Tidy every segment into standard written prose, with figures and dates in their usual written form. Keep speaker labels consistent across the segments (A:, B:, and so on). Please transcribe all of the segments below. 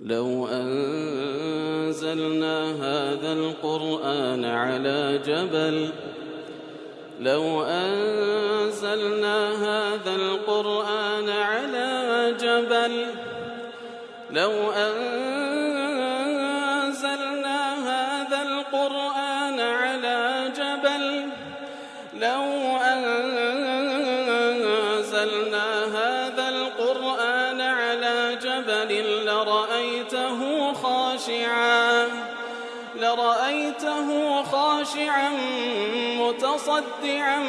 A: لو أنزلنا هذا القرآن على جبل لو أنزلنا هذا القرآن على جبل لو أنزلنا هذا القرآن على جبل لو أنزلنا هذا القرآن على جبل لرأيته خاشعا متصدعا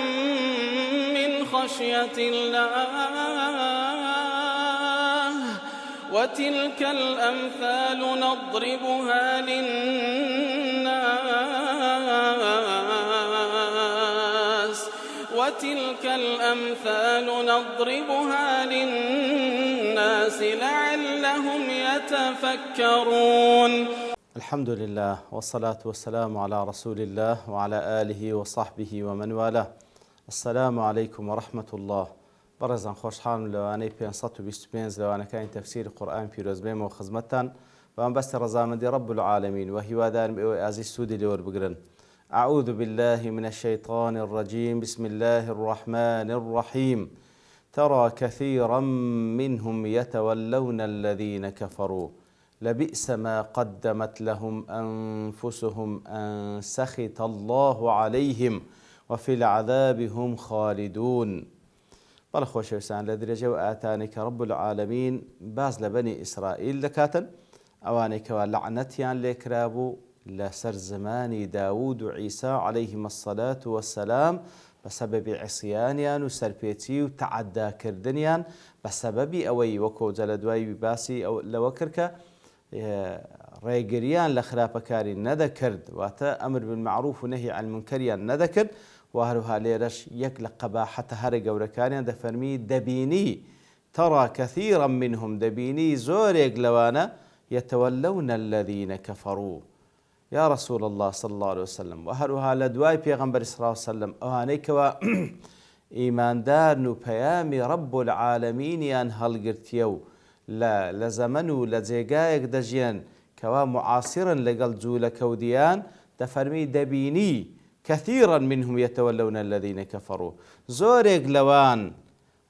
A: من خشية الله وتلك الأمثال نضربها للناس لعلهم يتفكرون.
B: الحمد لله والصلاة والسلام على رسول الله وعلى آله وصحبه ومن والاه. السلام عليكم ورحمة الله. برزان خوشحال لوانەی 525 لەوانەکانی تەفسیری قورئان پیرۆزبێمەوە خزمەتتان بەم بەستی ڕەزامەندی رب العالمین و هیوادارم ئێوە ئازیز سوودی لێوەربگرن. أعوذ بالله من الشيطان الرجيم. بسم الله الرحمن الرحيم. ترى كثيرا منهم يتولون الذين كفروا لبئس ما قدمت لهم أنفسهم أن سخط الله عليهم وفي العذاب هم خالدون. بەڵێ خۆشەویستان لە درێژە و ئاتانێک کە رب العالمین باز لە بەنی ئیسرائیل دەکاتن ئەوانەی کەوا لەعنەتیان لێکرابوو لەسەر زمانی داوود و عیسا عەلەیهیمە الصەلاة وەسسەلام بەسەبەبی عیسیانیان و سەرپێچی و تەعەداکردنیان بەسەبەبی ئەوەی وەکو جە لە دوای باسی لەوە کرد کە ڕێگریان لە خراپەکاری نەدەکرد واتە ئەمر بالمەعروف و نەهی عن المنکەریان نەدەکرد و هەروها لێرەش یەک لە قەباحەتە هەرە گەورەکانیان دەفەرمی دەبینی تەڕا کەثیرا منهم دەبینی زۆرێک لەوانە يتولون الذين كفروا يا رسول الله صلى الله عليه وسلم و هەروها لە دوای پێغەمبەری صلی الله عليه وسلم ئەوانەی کەوا ئیماندارن و پەیامی رب العالمینیان هەڵگرتیە و لە زەمەن و لە جێگایەک دەژیان کەوا معاسرن لەگەڵ جوولە کەودیان دەفەرمی دەبینی كثيرا منهم يتولون الذين كفروا زۆرێک لەوان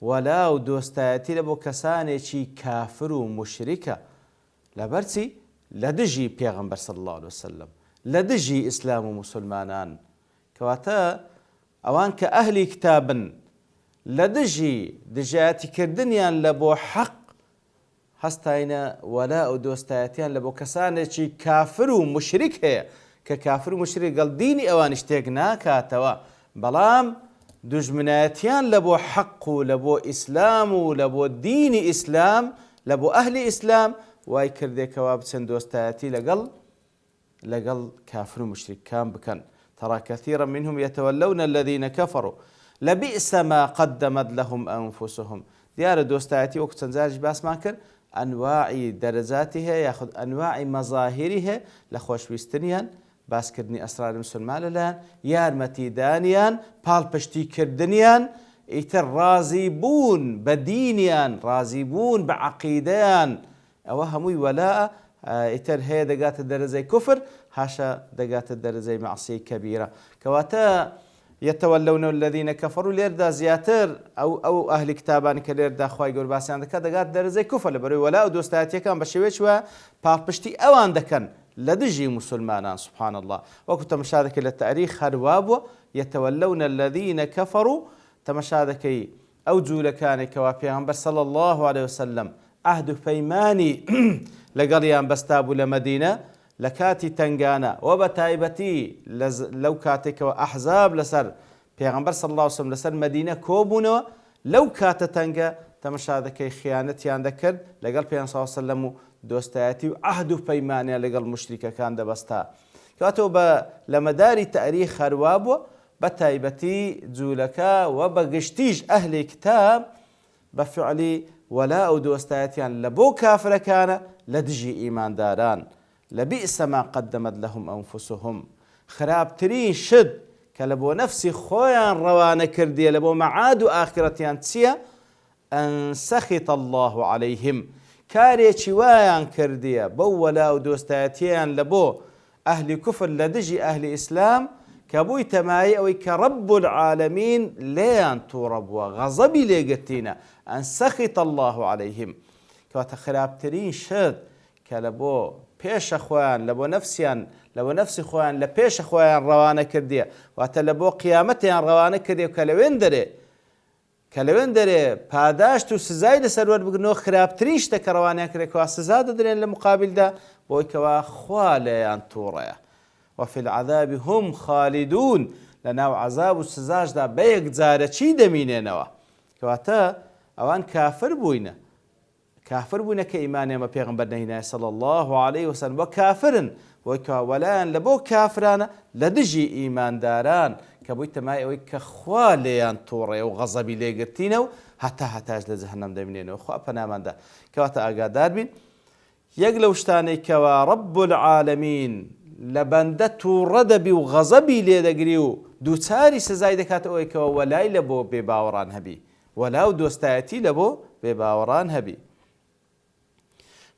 B: وەلاو دۆستایەتی لە بۆ کەسانێکی کافر و مشریکە لەبەرچی لە دژی پێغەمبەر صلی الله عليه وسلم لە دژی ئیسلام و مسلمانان کەواتە ئەوان کە ئەهلی کتابن لە دژی دژایەتیکردنیان لە بۆ حەق هەستاینە وەلا و دۆستایەتیان لە بۆ کەسانێکی کافر و مشریک هەیە کە کافر و مشریک گەڵ دینی ئەوانی شتێک ناکاتەوە بەڵام دوژمنایەتیان لە بۆ حەق و لە بۆ ئیسلام و لە بۆ دینی ئیسلام لە بۆ ئەهلی ئیسلام وای کردێکەوە بچەند دۆستایەتی لەگەڵ کافر و مشریکان بکەن. ترى كثيرا منهم يتولون الذين كفروا لبئس ما قدمت لهم أنفسهم. دیارە دۆستایەتی وەکو چەند جاریش باسمان کرد ئەنواعی دەرەجاتی هەیە یاخود ئەنواعی مەظاهیری هەیە لە خۆشویستنیان باسکردنی ئەسراری مسلمان لەلایەن یارمەتیدانیان پاڵپشتیکردنیان ئیتر ڕازی بوون بە دینیان ڕازی بوون بە عەقیدەیان ئەوە هەمووی وەلاءە ئیتر هەیە دەگاتە دەرەجەی کوفر هاشە دەگاتە دەرەجەی مەعسیەی کەبیرە کەواتە يتولون الذين كفروا لێردا زیاتر ئەو ئەهلی کتابانی کە لێردا خوای گەورە باسییان دەکات دەگات دەرەجەی کوفر لەبەرەوەی وەلا و دۆستایەتیەکان بە شێوەیەک وە پاڵپشتی ئەوان دەکەن لە دژی مسلمانان سبحان الله وەکو تەمەشا دەکەی لە تاریخ هەروە بووە يتولون الذين كفروا تەمەشا دەکەی ئەو جوولەکانی کەوا پێغەمبەر صلی الله عليه وسلم عهد و پەیمانی لەگەڵیان بەستا بوو لە مەدینە لە کاتی تنگانە و بە تایبەتی لەو کاتێکەوە ئەحزاب لەسەر پێغەمبەر صلی الله عليه وسلم لەسەر مەدینە کۆبوونەوە لەو کاتە تەنگە تەمەشا دەکەی خیانەتیان دەکرد لەگەڵ پێغەمبەر صلی الله عليه وسلم و دۆستایەتی و عهد و پەیمانیان لەگەڵ مشریکەکان دەبەستا کەواتەوە بە لە مەداری تاریخ هەروە بووە بە تایبەتی جوولەکە و بە گشتیش ئەهلی کتاب بە فعلی وەلا و دۆستایەتیان لە بۆ کافرەکانە لە دژی ئیمانداران لبئس ما قدمت لهم أنفسهم خرابترین شت کە لە بۆ نەفسی خۆیان ڕەوانە کردیە لە بۆ مەعاد و ئاخرەتیان چییە؟ ئەن سەخیت الله عليهم کارێکی وایان کردیە بەو وەلا و دۆستایەتیان لە بۆ ئەهلی کوفر لە دژی ئەهلی ئیسلام کە بووی تەمایی ئەوەی کە ڕەب العالەمین لێیان تووڕە بووە غەزەبی لێگرتینە ئەن سەخیت الله عەلەیهم کەواتە خراپترین شت کە لە بۆ پێشە خۆیان لە بۆ نەفسیان لە بۆ نەفسی خۆیان لە پێشە خۆیان ڕەوانە کردیە واتە لە بۆ قیامەتیان ڕەوانە کردێ کە لەوێن دەرێ پاداشت و سزای لەسەر وەربگرنەوە خراپترین شتە کە ڕەوانیان کردێکەوە سزا دەدرێن لە مقابلدا بۆی کەوا خوا لێیان تووڕەیە وفي العذاب هم خالدون لەناو عذاب و سزاشدا بەیەک جارە چی دەمینێنەوە کەواتە ئەوان کافر بووینە کە ئیمانیەمە پێغمبەر نەهینایە صلی الله عليه وسلم بۆ کافرن بۆی کە وەلایان لە بۆ کافرانە لە دژی ئیمانداران کە بووی تەمای ئەوەی کە خوا لێیان تووڕێ و غەزەبی لێگرتینە و هەتاش لە جەهەنەم دەمینێنەوە خوا پەناماندا کەواتە ئاگادار بین یەک لەو شتانەی کەوا ڕەب العالەمین لە بەندە تووڕە دەبی و غەزەبی لێ دەگری و دووچاری سزای دەکاتە ئەوەی کەوە وەلای لە بۆ بێباوەڕان هەبی وەلا و دۆستایەتی لە بۆ بێباوەڕان هەبی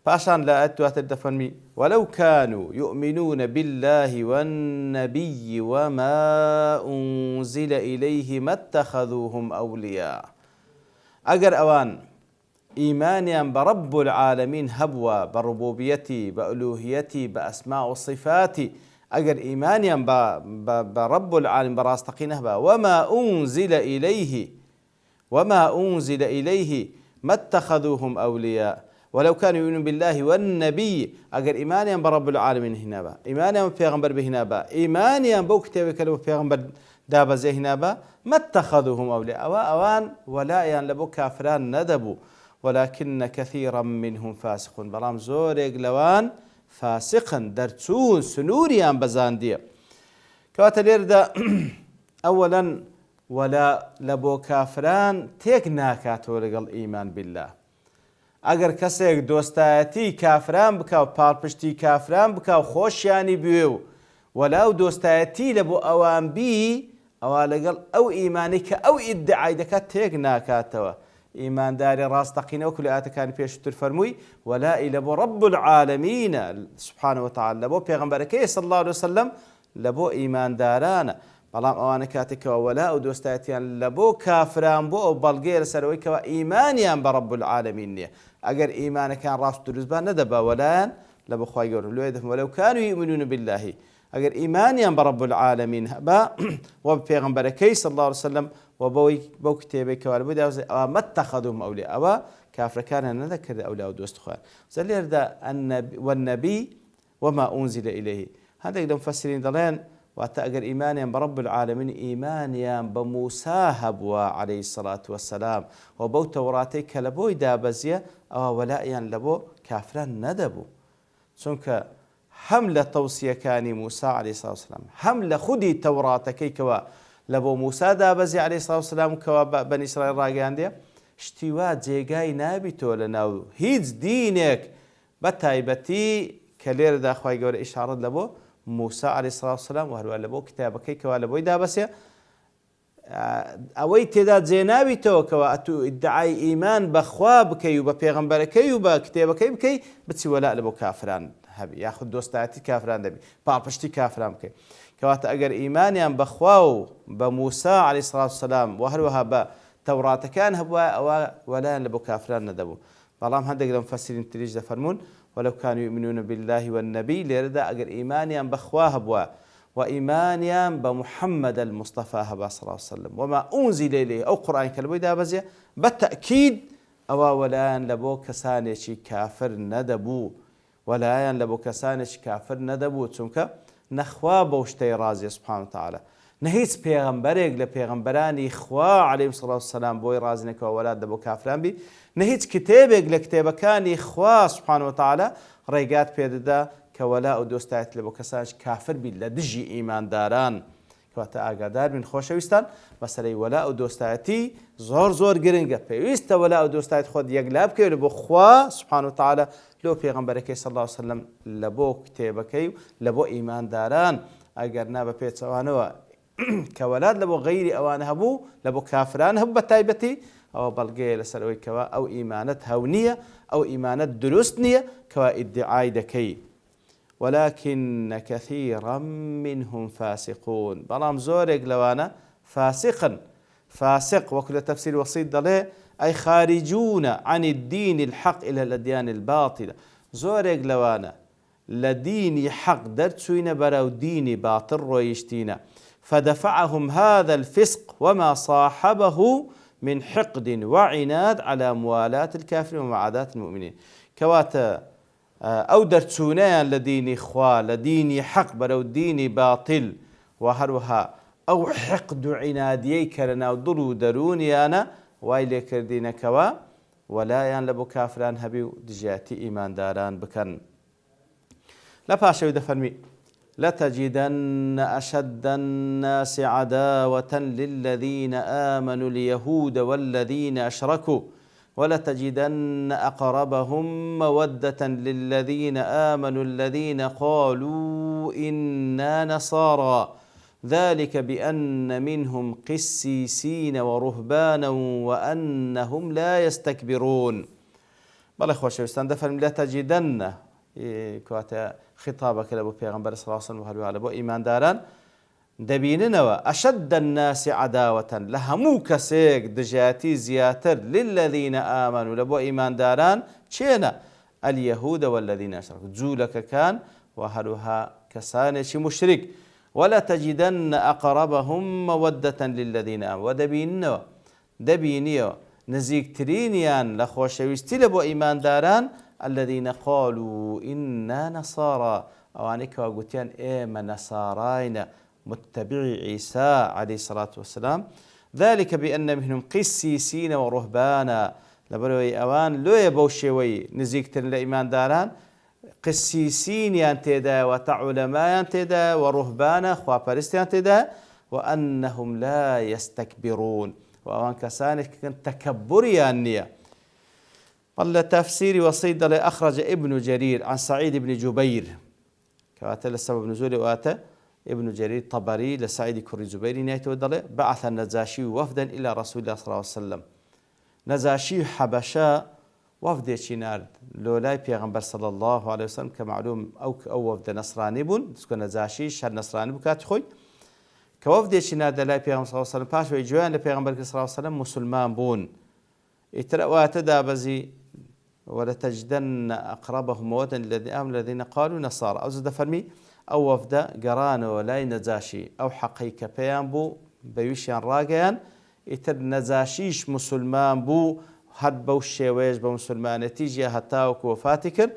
B: پاشان لە ئاەت دواتر دەفەرمی وەلەو كانوا يؤمنون بالله والنبي وما أنزل إليه ما اتخذوهم أولياء ئەگەر ئەوان ئیمانیان بە ڕەب العالەمین هەبووە بە ڕوبوبیەتی بە ئولوهیەتی بە ئەسما و صیفاتی ئەگەر ئیمانیان بە ڕەب العالەمین بەڕاستەقینە هەبە وما أنزل إليه ما اتخذوهم أولياء ولو كانوا يؤمنون بالله والنبي أجر إيمانيا برب العالمين هنا با إيمانيا بيغمبر بهنا با إيمانيا بو كتابك لو بيغمبر دابا زي هنا با ما اتخذوهم أولياء أوان ولا لبو كافران ندبوا ولكن كثيرا منهم فاسقون بلام زور يقلوان فاسقا درتون سنوريان بزاندية كواتلير دا أولا ولا لبو كافران تيك ناكاتو لقل إيمان بالله ئەگەر کەسێک دۆستایەتی کافران بکە و پاڵپشتی کافران بکە و خۆشیانی بوێ و وەلاو دۆستایەتی لە بۆ ئەوان بی ئەوە لەگەڵ ئەو ئیمانی کە ئەو ئیدعای دەکات تێک ناکاتەوە ئیمانداری ڕاستەقینەوە کە لە ئاەتەکانی پێشتر فەرمووی وەلای لە بۆ ڕەب العالەمینە سبحانه وتعالى لە بۆ پێغەمبەرەکەی صلی الله عليه وسلم لە بۆ ئیماندارانە بەڵام ئەوانە کاتێکەوە وەلا و دۆستایەتیان لە بۆ کافران بۆ ئەو بەڵگەیە لەسەرەوەی کەوە ئیمانیان بە ڕەب العالەمین نییە ئەگەر ئیمانەکان ڕاست و دروستبان نەدەبا وەلایان لە بۆ خوای گەورە لێ دەفەرمێ وەلەو کانوا یؤمنون بالله ئەگەر ئیمانیان بە ڕەب العالەمین هەبا و بە پێغەمبەرەکەی صلی الله عليه وسلم و بەو کتێبەی کەوا لەبۆی داوزێ ئەوە ما اتخذوهم أولياء ئەوە کافرەکانیان نەدەکردە ئەولیا و دۆست خۆیان لێرەدا والنبي وما أنزل إليه هەندێک لە مفەسرین دەڵێن واتە ئەگەر ئیمانیان بە ڕەب العالەمین ئیمانیان بە موسا هەبووە عەلەیهی السەڵات وەسەلام و بەو تەوراتەی کە لە بۆی دابەزیە ئەوە وەلایان لە بۆ کافران نەدەبوو چونکە هەم لە تەوسیەکانی موسا عەلەیهی السەڵات وەسەلام هەم لە خودی تەوراتەکەی کەوە لە بۆ موسا دابەزی عەلەیهی السەڵات وەسەلام کەوە بەنی ئیسرائیل ڕاگەیاندێ شتی وا جێگای نابیتەوە لەناو هیچ دینێک بە تایبەتی کە لێرەدا خوای گەورە ئیشارەت لە بۆ موسا عەلەیهی السەڵات وەسەلام و هەروە لە بۆ کتابەکەی کەوا لە بۆی دابەسێ ئەوەی تێدا جێناویتەوە کەوە ئەتوو ئیدعای ئیمان بەخوا بکەی و بە پێغەمبەرەکەی و بە کتێبەکەی بکەی بچی وەلا لە بۆ کافران هەبی یاخود دۆستایەتی کافران دەبی پاڵپشتی کافران بکەی کەواتە ئەگەر ئیمانیان بەخوا و بە موسا عەلەیهی السەڵات وەسەلام و هەروەها بە تەوراتەکان هەبووە ئەوە وەلایان لە بۆ کافران نەدەبوو بەڵام هەندێک لە مفەسرین تریش دەفەرمون ولو كانوا يؤمنون بالله والنبي ليردا أجر إيمانيان بخواه هبوا وإيمانيان بمحمد المصطفى هبا صلى الله عليه وسلم وما أنزل إليه أو قرآن كلمة دابزية بالتأكيد أو ولان لبو كسانيشي كافر ندبو ولان لبو كسانيشي كافر ندبو تسمك نخوا بوشتي رازي سبحانه وتعالى نهيت پیغمبرێک لە پێغەمبەرانی خوا عەلەیهیم سەڵات وسەلام بۆی ڕازی نەکەوە وەلات دەبۆ کافران بی نهیچ کتێبێک لە کتێبەکانی خوا سبحانه وتعالى ڕێگات پێدەدا کە وەلا و دۆستایەت لە بۆ کەسانش کافر بی لە دژی ئیمانداران کەواتە ئاگادار بین خۆشەویستان مەسەلەی وەلا و دۆستایەتی زۆر گرنگە پێویستە وەلا و دۆستایەت خۆت یەکلا بکەوێت لە بۆ خوا سبحانه وتعالى لۆ پێغەمبەرەکەی صلی الله عليه وسلم لە بۆ کتێبەکەی لە بۆ ئیمانداران ئەگەر نا بە پێچەوانەوە کەوەلات لە بۆ غەیری ئەوان هەبوو لە بۆ کافران هەبوو بە تایبەتی ئەوە بەڵگەیە لەسەر ئەوەی کەوا ئەو ئیمانەت هەو نییە، ئەو ئیمانەت دروست نییە کەوا ئیدعای دەکەی. ولكن كثيرا منهم فاسقون، بەڵام زۆرێک لەوانە فاسقن. فاسق وكل تفسير وسيط دەڵێ أي خارجون عن الدين الحق إلى الأديان الباطلة، زۆرێک لەوانە لە دینی حەق دەرچووینە بەرەو دینی باتڵ ڕۆیشتینە. فدفعهم هذا الفسق وما صاحبه من حقد وعناد على موالاة الكافرين ومعاداة المؤمنين. كواتە ئەو دەرچوونەیان لە دینی خوا، لە دینی حەق بەرەو دینی باتڵ، و هەروەها ئەو حقد و عنادیەی کە لە ناو دڵ و دەرونیانە وای لێکردینەکەوە وەلایان لە بۆ کافران هەبی و دژایەتی ئیمانداران بکەن. لە پاشەوی دەفەرمی لتجدن أشد الناس عداوة للذين آمنوا اليهود والذين أشركوا ولتجدن أقربهم مودة للذين آمنوا الذين قالوا إنا نصارى ذلك بأن منهم قسيسين ورهبانا وأنهم لا يستكبرون. بەڵێ خۆشەویستان دەفەرمی لتجدن کەواتە خطابەکە لە بۆ پێغەمبەر صلی الله علیه وسلم و هەروەها لە بۆ ئیمانداران دەبیننەوە ئەشەد الناس عەداوەة لە هەموو کەسێک دژایەتی زیاتر للذین ئامنوا لە بۆ ئیمانداران چێنە اليهود والذین أشركوا جوولەکەکان و هەروەها کەسانێکی مشرک. ولتجدن أقربهم مودة للذين آمنوا ودەبینیەوە نزیکترینیان لە خۆشەویستی لە بۆ ئیمانداران الذين قالوا إنا نصارى أواني كوا قوتيان إيما نصارين متبعي عيسى عليه الصلاة والسلام ذلك بأن منهم قسيسين ورهبانا لبروي أوان لو يبوشوي نزيكتر لإيمان داران قسيسين ينتدا وتعلماء ينتدا ورهبانا خوابرست ينتدا وأنهم لا يستكبرون وأوان كسانك تكبر يانية. قال تفسير وصيد أخرج ابن جرير عن سعيد بن جبير كواتل السبب نزول واتى ابن جرير طبري لسعيد كري جبير نهاية ودله بعث النجاشي وفدا إلى رسول الله صلى الله عليه وسلم. نجاشي حبشا وفد شنارد لولاي بيغمبر صلى الله عليه وسلم كمعلوم أو وفد نصراني بون تكون نجاشي شهر نصراني بكات خوي كوفد شنارد لاي بيغمبر صلى الله عليه وسلم باش ويجوان لبيغمبر صلى الله عليه وسلم مسلمان بون اترأوا تدابزي ولتجدن أقربهم مودة الذين قالوا نصارى أو زد فرمي أو وفدا قران ولاي نجاشي أو حقيقة بيان بو بيوشيان راقيان إتر نجاشيش مسلمان بو هاد بوشيويش بمسلمان تيجي هتاوك وفاتكر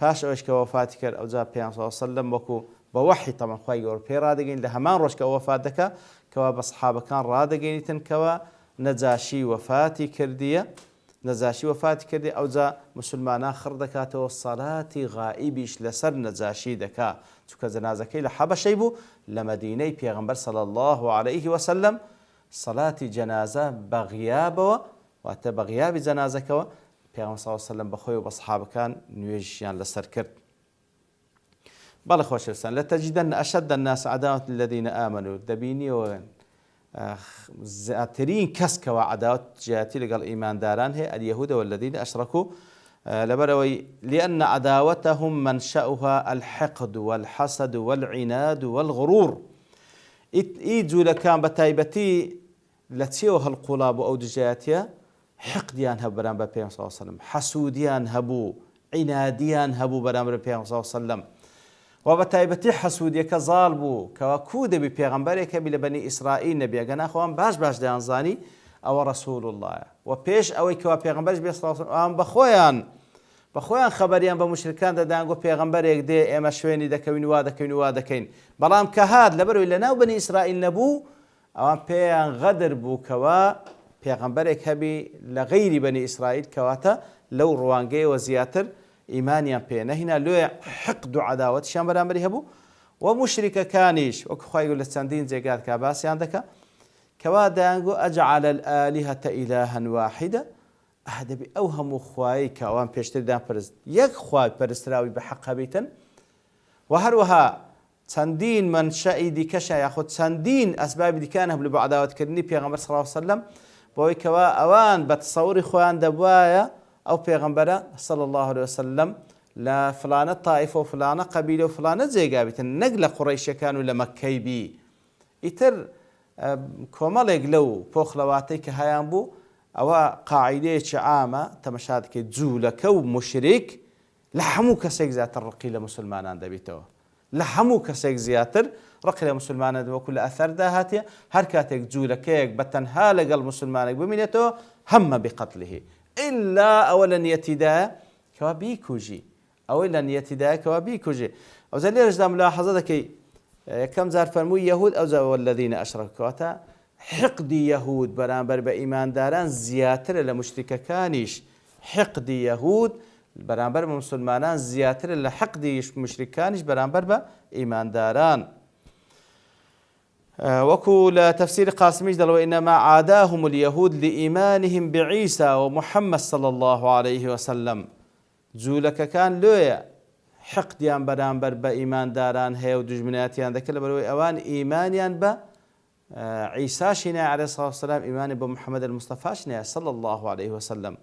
B: باش أوش كوفاتكر أو زاد بيان صلى الله عليه وسلم وكو بوحي طبعا خواهي قول بي رادقين لهمان روش كوفاتك كوا بصحابة كان رادقين تنكوا نجاشي وفاتي كردية نجاشي وفات كردي أو زا مسلمان آخر دكاته والصلاة غائبش لسر نجاشي دكا تكا جنازكي لحبشي بو لمديني بيغمبر صلى الله عليه وسلم صلاة جنازة بغيابه واتى بغياب جنازك بيغمبر صلى الله عليه وسلم بخوي وبصحابه كان نيجيان لسر كرد. بل خوش لسان لتجدن أشد الناس عداوة الذين آمنوا دبيني وين زاترين كسك وعداوة جاتي لقال إيمان داران هي اليهود والذين أشركوا لبروي لأن عداوتهم منشأها الحقد والحسد والعناد والغرور. إيجو لكان بتايبتي لتيوها القلاب أو دجاتيا حقديان هبو برام ببيان صلى الله عليه وسلم حسوديان هبو عناديان هبو برام ببيان صلى الله عليه وسلم وبتايبتي حسوديك ظالبو كواكود ببيغمبرك بلا بني إسرائيل نبي أجنا خوان باش ديان زاني أو رسول الله وبيش أو كوا بيغمبرش بيصلى الله عليه وسلم بخويان خبريان بمشركان دانغو بيغمبرك دي إما شويني دكوين وادكين بلام كهاد لبرو إلا ناو بني إسرائيل نبو أوان بيان غدر بو كوا بيغمبرك هبي لغير بني إسرائيل كواتا لو روانجي وزياتر إيمانيان بينا هنا لو حقد عداوة شان برامري هبو ومشرك كانيش وكخوا يقول للساندين زي قاد كاباسي عندك كوا دانغو أجعل الآلهة إلها واحدة هذا بأوهم خواي كوان بيشتر دان برز يك خواي برستراوي بحق بيتن وهروها ساندين من شايدي كشا ياخد ساندين أسباب دي كانه بلو عداوة كرني بيغمبر صلى الله عليه وسلم بۆی کەوا ئەوان بە تەسەووری خۆیان دەبوایە ئەو پێغەمبەرە صلی الله عليه وسلم لە فلانە تائیفە و فلانە قەبیلە و فلانە جێگا بیتن، نەک لە قوڕەیشەکان و لە مەککەی بی. ئیتر کۆمەڵێک لەو پۆخلەواتەی کە هەیان بوو ئەوە قاعیدەیەکی عامە تەمەشا دەکەیت جوولەکە و مشریک لە هەموو کەسێک زیاتر ڕقی لە موسڵمانان دەبێتەوە، لە هەموو کەسێک زیاتر ڕقی لە موسڵمانان وەکو لە ئەثەردا هاتیە هەر کاتێک جوولەکەیەک بە تەنها لەگەڵ موسڵمانێک بمینێتەوە هەممە بقەتلهی ئیلا ئەوە لە نیەتیدایە کەوا بیکوژی، ئەوەی لە نیەتیدایە کەوا بیکوژی. ئەوجا لێرەشدا ملاحەزە دەکەی یەکەم جار فەرمووی یەهود ئەوجا وەلەذینە ئەشرەکواتە حقدی یەهود بەرامبەر بە ئیمانداران زیاترە لە مشریکەکانیش. حقدی یەهود بەرامبەر بە موسڵمانان زیاترە لە حقدی مشریکانیش بەرامبەر بە ئیمانداران. وەکو لە تەفسیری قاسمیش دەڵێ ئینەما عاداهم اليهود لإيمانهم بعیسا ومحەممەد صلی الله عليه وسلم. جوولەکەکان لۆیە حقدیان بەرامبەر بە ئیمانداران هەیە و دژمنایەتیان دەکرد لەبەرەوەی ئەوان ئیمانیان بە عیساشی نایە عەلەیهی سڵاو وسەلام، ئیمانی بە محەممەد المستەفاش نایە صلی الله عليه وسلم.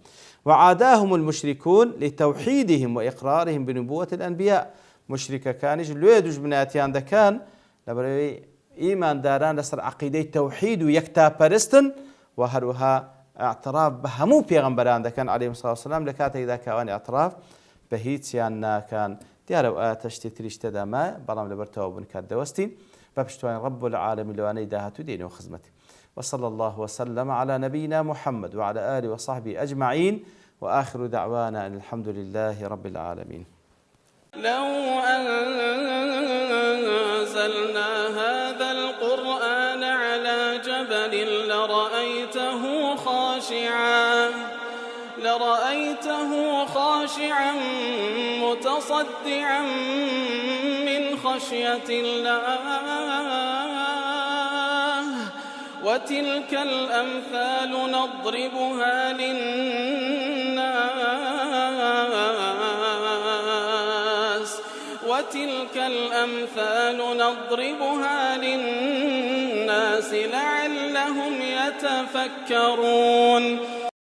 B: وعاداهم المشركون لتوحيدهم وإقرارهم بنبوة الأنبياء. مشركەکانیش لێ دژمنایەتیان دەکەن لەبەرەوەی ئیمانداران لەسەر عەقیدەی تەوحید و یەکتاپەرستن و هەروەها اعتراف بە هەموو پێغەمبەران دەکەن عەلەیهیمۇ الصلاة والسلام لە کاتێکدا کە ئەوان اعتراف بە هیچیان ناکەن. دیارە ئاەتە شتی تریش تێدامایە بەڵام لەبەر بوون کات دەوەستین بە پشتوانی رب العالمین لەوانەی داهاتوو دێنەوە خزمەتی. وصلى الله وسلم على نبينا محمد وعلى آله وصحبه أجمعين وآخر دعوانا أن الحمد لله رب العالمين.
A: لو أنزلنا هذا القرآن على جبل لرأيته خاشعا متصدعا من خشية الله وتلك الأمثال نضربها للناس لعلهم يتفكرون.